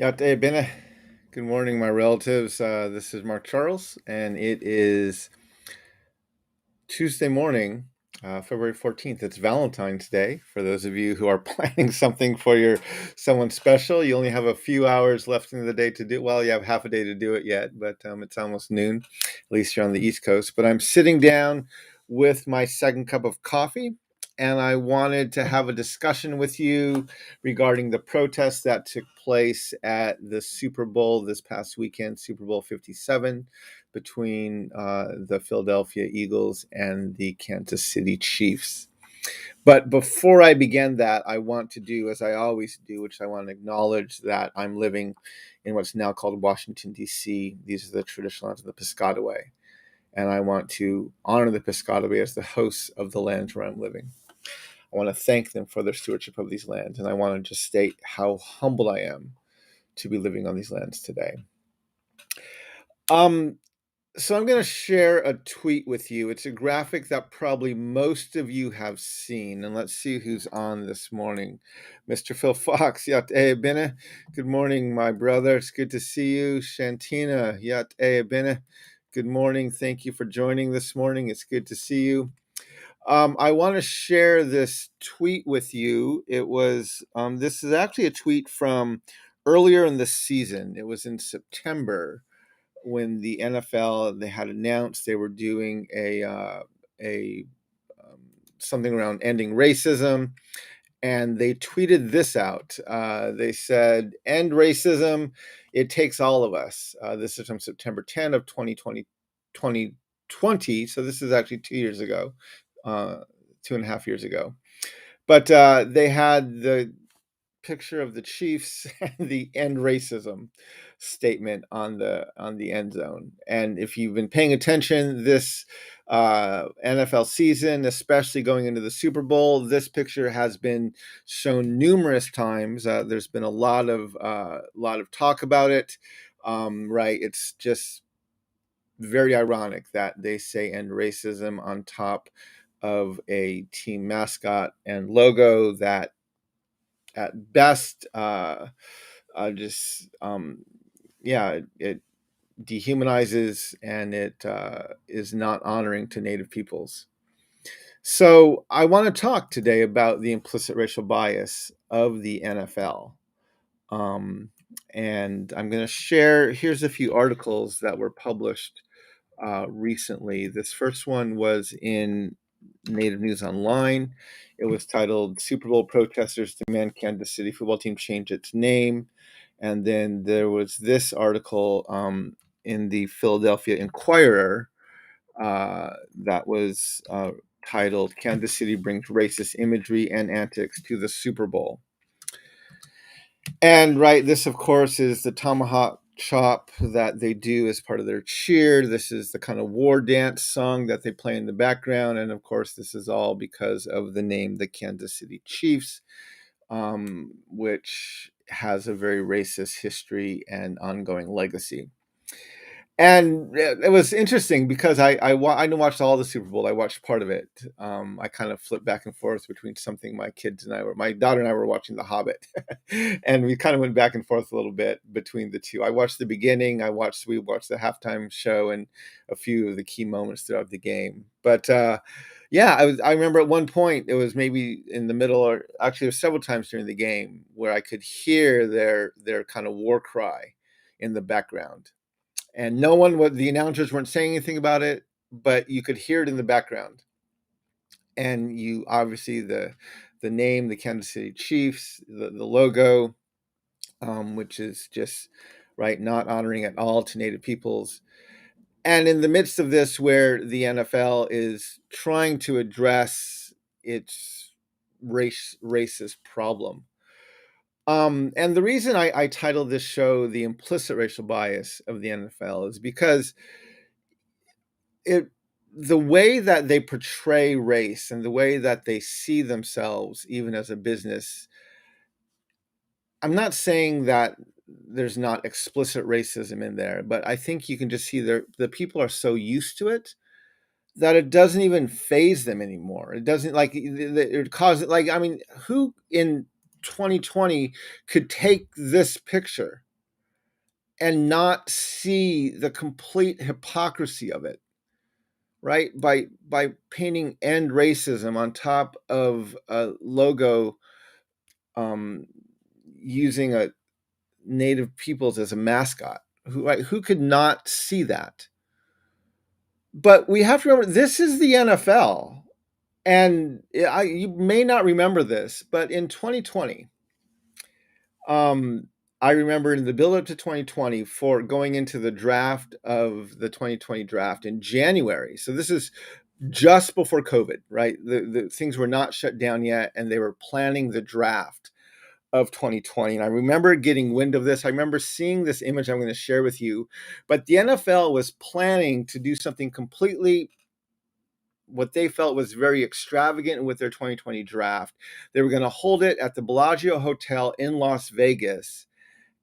Ja, bene. Good morning, my relatives. This is Mark Charles, and it is Tuesday morning, February 14th. It's Valentine's Day. For those of you who are planning something for someone special, you only have a few hours left in the day to do. Well, you have half a day to do it yet, but it's almost noon. At least you're on the East Coast. But I'm sitting down with my second cup of coffee, and I wanted to have a discussion with you regarding the protests that took place at the Super Bowl this past weekend, Super Bowl 57, between the Philadelphia Eagles and the Kansas City Chiefs. But before I begin that, I want to do as I always do, which I want to acknowledge that I'm living in what's now called Washington, D.C. These are the traditional lands of the Piscataway. And I want to honor the Piscataway as the hosts of the lands where I'm living. I want to thank them for their stewardship of these lands. And I want to just state how humbled I am to be living on these lands today. Um, So I'm going to share a tweet with you. It's a graphic that probably most of you have seen. And let's see who's on this morning. Mr. Phil Fox, yat bene. Good morning, my brother. It's good to see you. Shantina, yat bene. Good morning. Thank you for joining this morning. It's good to see you. I want to share this tweet with you. This is actually a tweet from earlier in the season. It was in September when the NFL they had announced they were doing a something around ending racism, and they tweeted this out. They said, "End racism. It takes all of us." This is from September 10 of 2020. So this is actually 2 years ago, 2.5 years ago. But they had the picture of the Chiefs and the end racism statement on the end zone. And if you've been paying attention this NFL season, especially going into the Super Bowl, this picture has been shown numerous times. There's been a lot of talk about it. Right? It's just very ironic that they say end racism on top of a team mascot and logo that at best just yeah, it dehumanizes and it is not honoring to Native peoples. So I want to talk today about the implicit racial bias of the NFL. um, and I'm going to share, here's a few articles that were published recently. This first one was in Native News Online. It was titled "Super Bowl Protesters Demand Kansas City Football Team Change Its Name." And then there was this article in the Philadelphia Inquirer that was titled "Kansas City Brings Racist Imagery and Antics to the Super Bowl." And right, this of course is the tomahawk chop that they do as part of their cheer. This is the kind of war dance song that they play in the background. And of course, this is all because of the name, the Kansas City Chiefs, which has a very racist history and ongoing legacy. And it was interesting because I watched all the Super Bowl. I watched part of it. I kind of flipped back and forth between something my daughter and I were watching The Hobbit, and we kind of went back and forth a little bit between the two. I watched the beginning. We watched the halftime show and a few of the key moments throughout the game. But yeah, I remember at one point it was maybe in the middle, or actually it was several times during the game where I could hear their kind of war cry in the background, and the announcers weren't saying anything about it, but you could hear it in the background. And you obviously the name, the Kansas City Chiefs, the logo, which is just right, not honoring at all to Native peoples. And in the midst of this, where the NFL is trying to address its racist problem. And the reason I titled this show "The Implicit Racial Bias of the NFL" is because it the way that they portray race and the way that they see themselves even as a business. I'm not saying that there's not explicit racism in there, but I think you can just see the people are so used to it that it doesn't even phase them anymore. It doesn't, like, it causes, like, I mean, who in 2020 could take this picture and not see the complete hypocrisy of it, right? By painting "End Racism" on top of a logo, um, using a native peoples as a mascot. Who could not see that? But we have to remember, this is the NFL, and you may not remember this, but in 2020, I remember in the build up to 2020, for going into the draft of the 2020 draft in January. So this is just before COVID, right? The things were not shut down yet, and they were planning the draft of 2020. And I remember getting wind of this. I remember seeing this image I'm going to share with you. But the NFL was planning to do something completely, what they felt was very extravagant with their 2020 draft. They were going to hold it at the Bellagio Hotel in Las Vegas.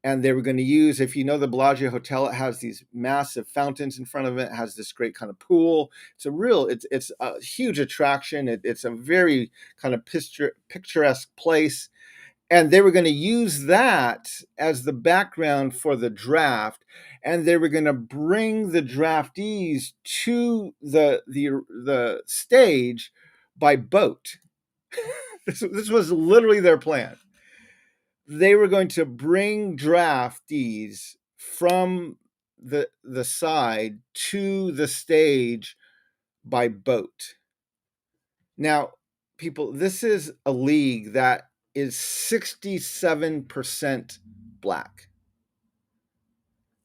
And they were going to use, if you know the Bellagio Hotel, it has these massive fountains in front of it. It has this great kind of pool. It's a huge attraction. It's a very kind of picturesque place. And they were going to use that as the background for the draft, and they were going to bring the draftees to the stage by boat. This was literally their plan. They were going to bring draftees from the side to the stage by boat. Now, people, this is a league that is 67% black.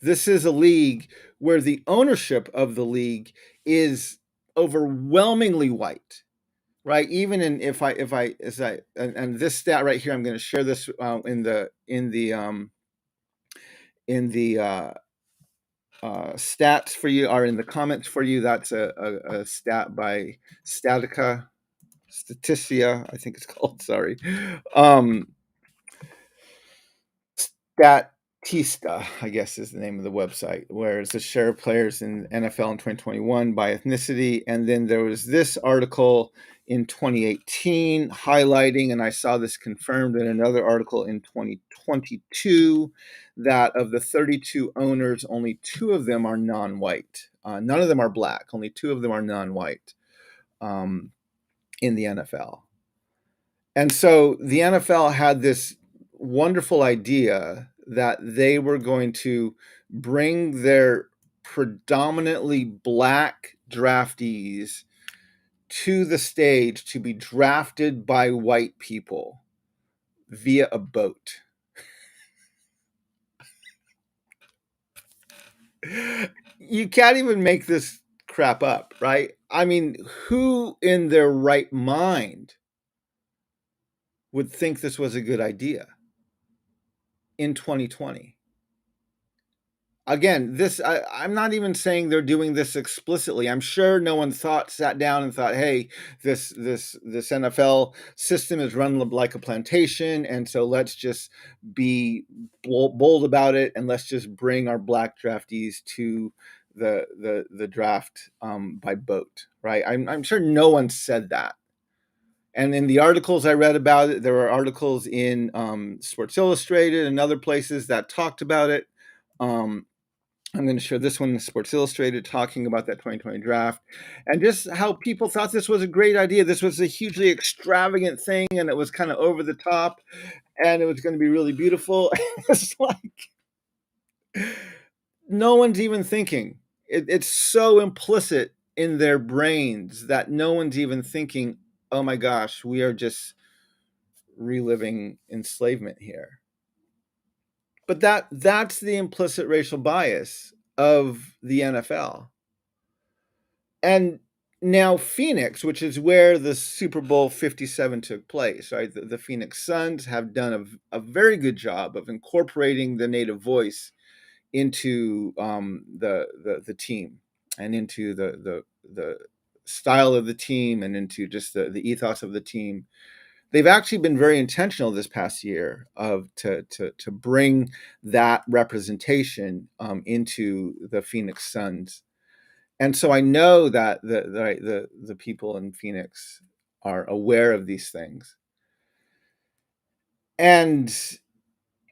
This is a league where the ownership of the league is overwhelmingly white, right? Even in and this stat right here, I'm going to share this in the stats for you, are in the comments for you. That's a stat by Statista, I think it's called. Sorry. Statista, I guess, is the name of the website, where it's the share of players in NFL in 2021 by ethnicity. And then there was this article in 2018 highlighting, and I saw this confirmed in another article in 2022, that of the 32 owners, only 2 of them are non-white. None of them are black. Only 2 of them are non-white in the NFL. And so the NFL had this wonderful idea that they were going to bring their predominantly black draftees to the stage to be drafted by white people via a boat. You can't even make this crap up, right? I mean, who in their right mind would think this was a good idea in 2020? Again, I'm not even saying they're doing this explicitly. I'm sure no one sat down and thought, hey, this NFL system is run like a plantation, and so let's just be bold about it, and let's just bring our black draftees to the draft by boat, right? I'm sure no one said that. And in the articles I read about it, there were articles in Sports Illustrated and other places that talked about it. I'm going to share this one in Sports Illustrated, talking about that 2020 draft and just how people thought this was a great idea. This was a hugely extravagant thing, and it was kind of over the top, and it was going to be really beautiful. It's like no one's even thinking. It's so implicit in their brains that no one's even thinking, oh my gosh, we are just reliving enslavement here. But that's the implicit racial bias of the NFL. And now Phoenix, which is where the Super Bowl 57 took place, right? The Phoenix Suns have done a very good job of incorporating the native voice into the team, and into the style of the team, and into just the ethos of the team. They've actually been very intentional this past year to bring that representation into the Phoenix Suns. And so I know that the people in Phoenix are aware of these things. And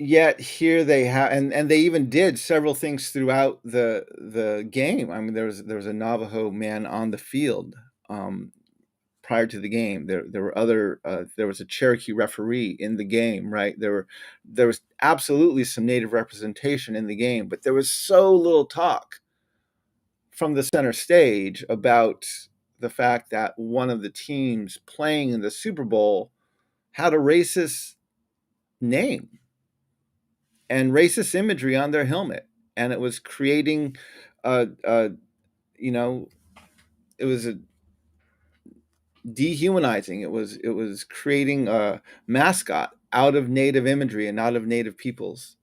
Yet here they have, and they even did several things throughout the game. I mean, there was a Navajo man on the field, um, prior to the game. There were other, there was a Cherokee referee in the game, right? There was absolutely some Native representation in the game, but there was so little talk from the center stage about the fact that one of the teams playing in the Super Bowl had a racist name and racist imagery on their helmet, and it was creating a you know it was a dehumanizing. It was creating a mascot out of native imagery and out of native peoples,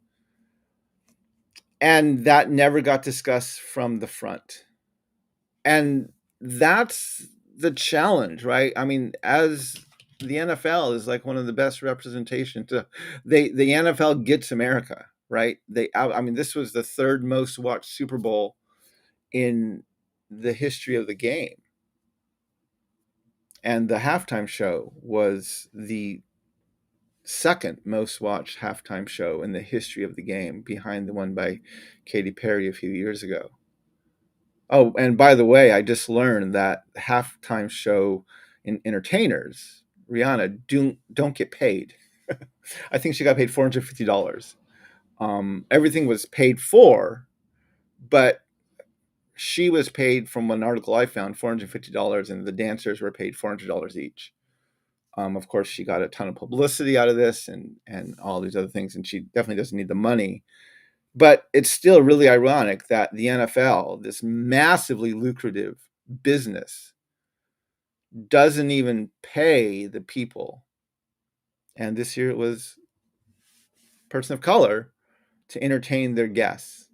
and that never got discussed from the front. And that's the challenge, right? I mean, as the NFL is like one of the best representations. The NFL gets America, right? I mean, this was the third most watched Super Bowl in the history of the game, and the halftime show was the second most watched halftime show in the history of the game, behind the one by Katy Perry a few years ago. Oh, and by the way, I just learned that halftime show entertainers, Rihanna, don't get paid. I think she got paid $450. Everything was paid for, but she was paid, from an article I found, $450, and the dancers were paid $400 each. Of course, she got a ton of publicity out of this, and all these other things, and she definitely doesn't need the money. But it's still really ironic that the NFL, this massively lucrative business, doesn't even pay the people. And this year it was a person of color to entertain their guests.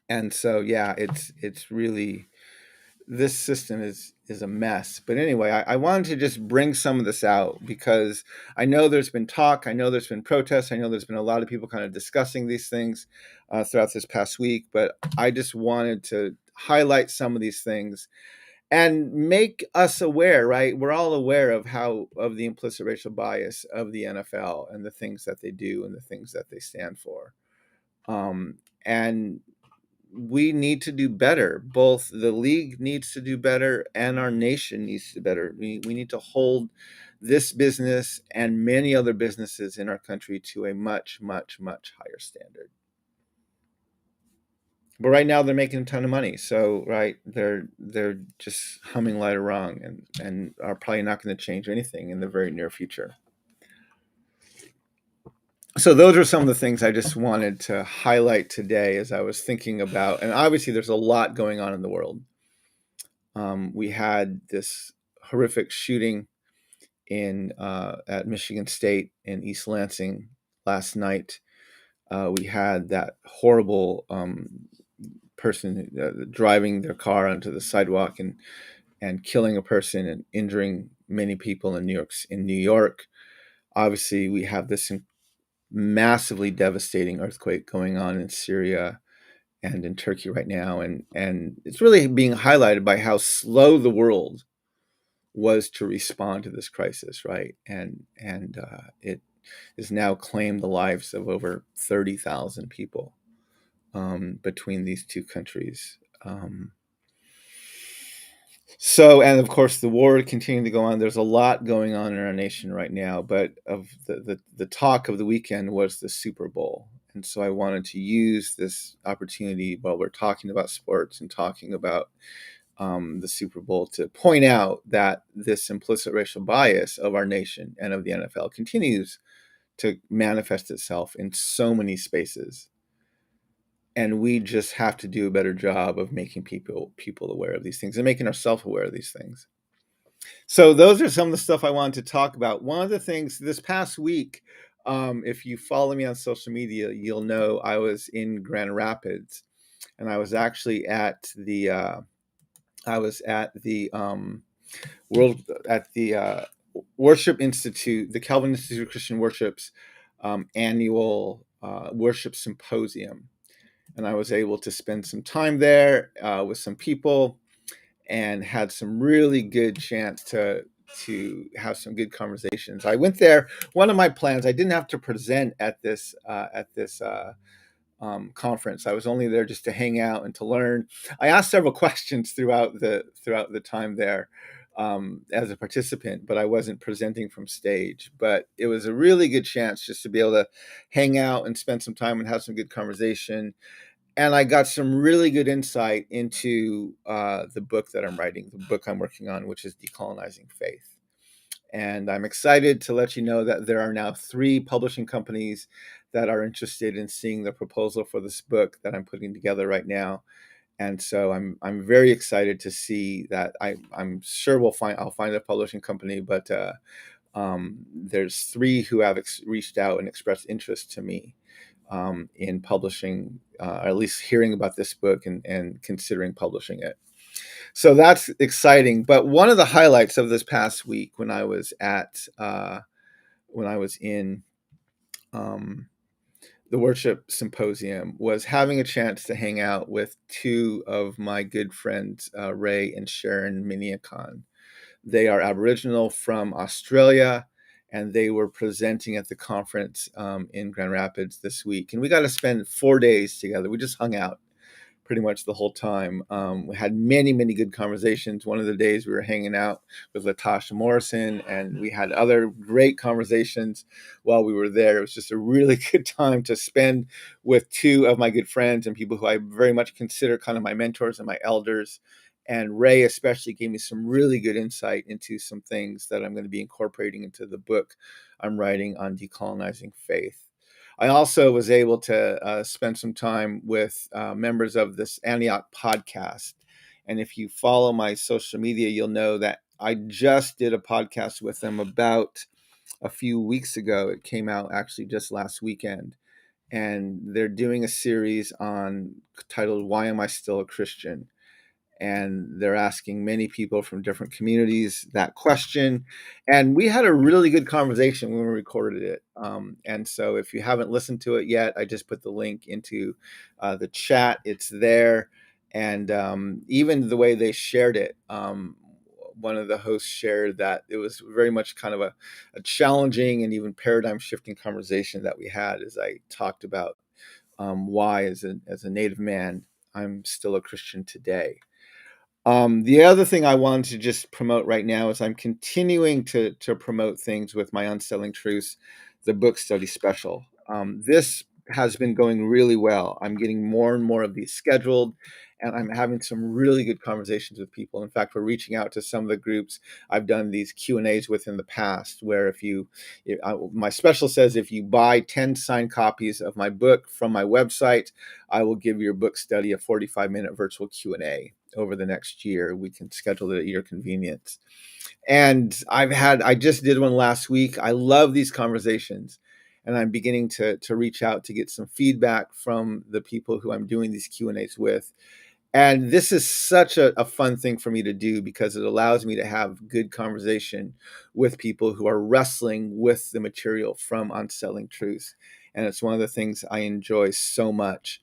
And so, yeah, it's really, this system is a mess. But anyway, I wanted to just bring some of this out because I know there's been talk, I know there's been protests, I know there's been a lot of people kind of discussing these things throughout this past week. But I just wanted to highlight some of these things and make us aware, right? We're all aware of the implicit racial bias of the NFL and the things that they do and the things that they stand for. And we need to do better. Both the league needs to do better and our nation needs to do better. We need to hold this business and many other businesses in our country to a much, much, much higher standard. But right now they're making a ton of money, so right, they're just humming right along, and are probably not going to change anything in the very near future. So those are some of the things I just wanted to highlight today as I was thinking about, and obviously there's a lot going on in the world. We had this horrific shooting in at Michigan State in East Lansing last night. We had that horrible person driving their car onto the sidewalk and killing a person and injuring many people in New York. Obviously, we have this massively devastating earthquake going on in Syria and in Turkey right now, and it's really being highlighted by how slow the world was to respond to this crisis, right? And it has now claimed the lives of over 30,000 people between these two countries. So, and of course, the war continuing to go on. There's a lot going on in our nation right now, but of the talk of the weekend was the Super Bowl. And so I wanted to use this opportunity while we're talking about sports and talking about the Super Bowl to point out that this implicit racial bias of our nation and of the NFL continues to manifest itself in so many spaces. And we just have to do a better job of making people aware of these things and making ourselves aware of these things. So those are some of the stuff I wanted to talk about. One of the things this past week, if you follow me on social media, you'll know I was in Grand Rapids, and I was actually at the world at the Worship Institute, the Calvin Institute of Christian Worship's annual worship symposium. And I was able to spend some time there with some people and had some really good chance to have some good conversations. I went there. One of my plans, I didn't have to present at this conference. I was only there just to hang out and to learn. I asked several questions throughout the time there as a participant, but I wasn't presenting from stage. But it was a really good chance just to be able to hang out and spend some time and have some good conversation. And I got some really good insight into the book that I'm writing, the book I'm working on, which is Decolonizing Faith. And I'm excited to let you know that there are now 3 publishing companies that are interested in seeing the proposal for this book that I'm putting together right now. And so I'm very excited to see that. I'm sure I'll find a publishing company, but there's 3 who have reached out and expressed interest to me in publishing, or at least hearing about this book and considering publishing it. So that's exciting. But one of the highlights of this past week when I was in the worship symposium was having a chance to hang out with 2 of my good friends, Ray and Sharon Miniacon. They are Aboriginal from Australia, and they were presenting at the conference in Grand Rapids this week. And we got to spend 4 days together. We just hung out pretty much the whole time. We had many, many good conversations. One of the days we were hanging out with Latasha Morrison, and we had other great conversations while we were there. It was just a really good time to spend with 2 of my good friends and people who I very much consider kind of my mentors and my elders. And Ray especially gave me some really good insight into some things that I'm going to be incorporating into the book I'm writing on decolonizing faith. I also was able to spend some time with members of this Antioch podcast. And if you follow my social media, you'll know that I just did a podcast with them about a few weeks ago. It came out actually just last weekend. And they're doing a series titled Why Am I Still a Christian? And they're asking many people from different communities that question. And we had a really good conversation when we recorded it. And so if you haven't listened to it yet, I just put the link into the chat. It's there. And even the way they shared it, one of the hosts shared that it was very much kind of a challenging and even paradigm shifting conversation that we had as I talked about why, as a Native man, I'm still a Christian today. The other thing I wanted to just promote right now is I'm continuing to promote things with my Unsettling Truths, the book study special. This has been going really well. I'm getting more and more of these scheduled, and I'm having some really good conversations with people. In fact, we're reaching out to some of the groups I've done these Q&As with in the past, where my special says if you buy 10 signed copies of my book from my website, I will give your book study a 45-minute virtual Q&A over the next year. We can schedule it at your convenience. And I just did one last week. I love these conversations, and I'm beginning to reach out to get some feedback from the people who I'm doing these Q&As with. And this is such a fun thing for me to do because it allows me to have good conversation with people who are wrestling with the material from Unsettling Truths. And it's one of the things I enjoy so much.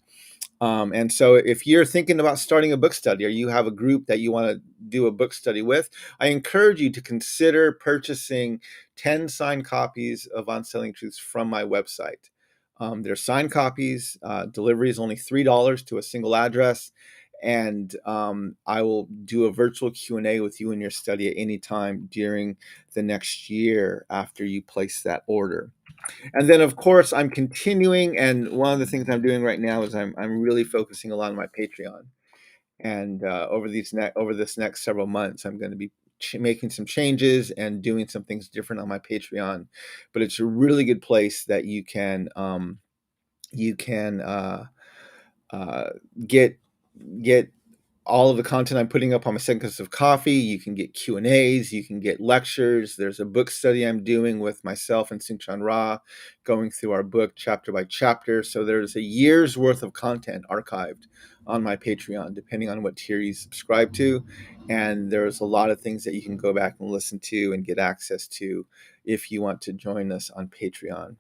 And so if you're thinking about starting a book study, or you have a group that you want to do a book study with, I encourage you to consider purchasing 10 signed copies of Unsettling Truths from my website. They're signed copies. Delivery is only $3 to a single address. And I will do a virtual Q&A with you in your study at any time during the next year after you place that order. And then, of course, I'm continuing, and one of the things I'm doing right now is I'm really focusing a lot on my Patreon. And over this next several months, I'm going to be making some changes and doing some things different on my Patreon. But it's a really good place that you can get all of the content I'm putting up on my Second Cups of Coffee. You can get Q&As, you can get lectures. There's a book study I'm doing with myself and Singchan Ra, going through our book chapter by chapter. So there's a year's worth of content archived on my Patreon, depending on what tier you subscribe to. And there's a lot of things that you can go back and listen to and get access to if you want to join us on Patreon.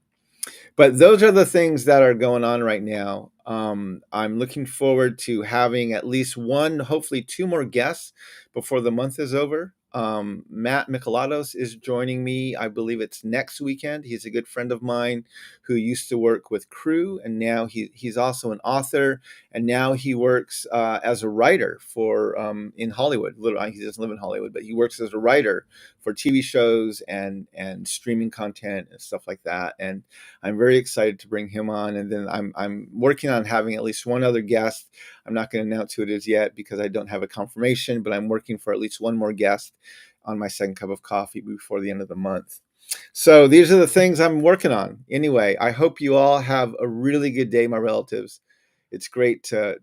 But those are the things that are going on right now. I'm looking forward to having at least one, hopefully 2 more guests before the month is over. Matt Michelados is joining me. I believe it's next weekend. He's a good friend of mine who used to work with Crew, and now he's also an author, and now he works as a writer for in Hollywood. He doesn't live in Hollywood, but he works as a writer for TV shows and streaming content and stuff like that. And I'm very excited to bring him on. And then I'm working on having at least one other guest. I'm not going to announce who it is yet because I don't have a confirmation, but I'm working for at least one more guest on my second cup of coffee before the end of the month. So these are the things I'm working on. Anyway, I hope you all have a really good day, my relatives. It's great to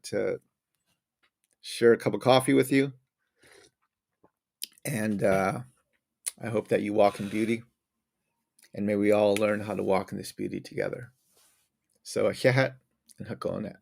share a cup of coffee with you. And I hope that you walk in beauty. And may we all learn how to walk in this beauty together. So, ahihat and hakonet.